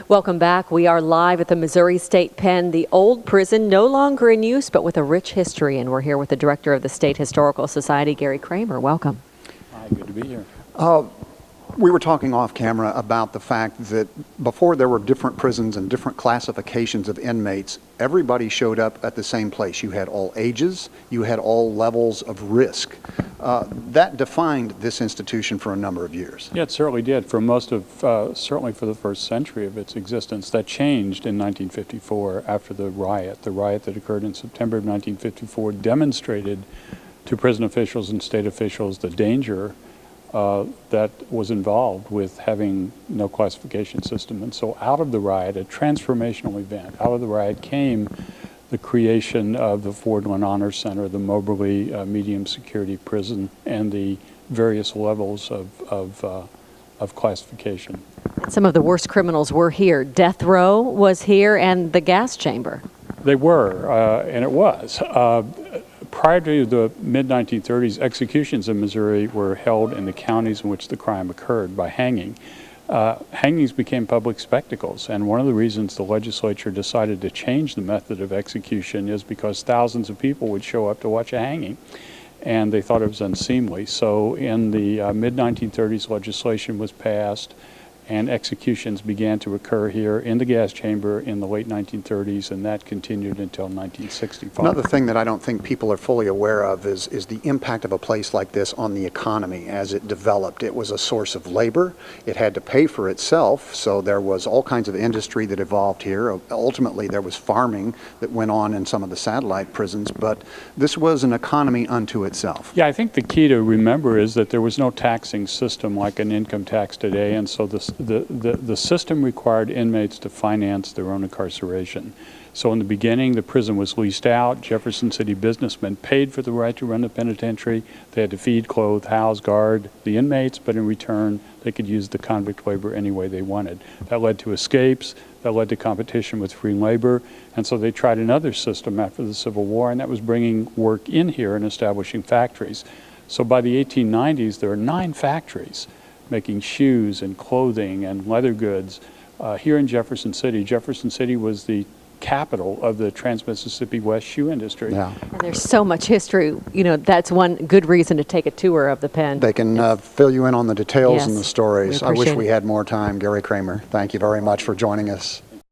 Welcome back. We are live at the Missouri State Pen, the old prison, no longer in use, but with a rich history. And we're here with the director of the State Historical Society, Gary Kremer. Welcome. Hi, good to be here. We were talking off camera about the fact that before there were different prisons and different classifications of inmates, everybody showed up at the same place. You had all ages, you had all levels of risk. That defined this institution for a number of years. Yeah, it certainly did. For most of, certainly for the first century of its existence. That changed in 1954 after the riot. The riot that occurred in September of 1954 demonstrated to prison officials and state officials the danger that was involved with having no classification system. And so out of the riot, a transformational event, out of the riot came the creation of the Fordland Honor Center, the Moberly medium security prison, and the various levels of classification. Some of the worst criminals were here. Death row was here, and the gas chamber. They were, and it was. Prior to the mid-1930s, executions in Missouri were held in the counties in which the crime occurred by hanging. Hangings became public spectacles, and one of the reasons the legislature decided to change the method of execution is because thousands of people would show up to watch a hanging, and they thought it was unseemly. So in the mid-1930s, legislation was passed, and executions began to occur here in the gas chamber in the late 1930s, and that continued until 1965. Another thing that I don't think people are fully aware of is the impact of a place like this on the economy as it developed. It was a source of labor. It had to pay for itself, so there was all kinds of industry that evolved here. Ultimately, there was farming that went on in some of the satellite prisons, but this was an economy unto itself. Yeah, I think the key to remember is that there was no taxing system like an income tax today, and so the system required inmates to finance their own incarceration. So in the beginning, the prison was leased out. Jefferson City businessmen paid for the right to run the penitentiary. They had to feed, clothe, house, guard the inmates, but in return, they could use the convict labor any way they wanted. That led to escapes. That led to competition with free labor. And so they tried another system after the Civil War, and that was bringing work in here and establishing factories. So by the 1890s, there are 9 factories making shoes and clothing and leather goods here in Jefferson City. Jefferson City was the capital of the Trans-Mississippi West shoe industry. Yeah. And there's so much history. You know, that's one good reason to take a tour of the pen. They can fill you in on the details and the stories. We I wish appreciate we it. had more time. Gary Kremer, thank you very much for joining us.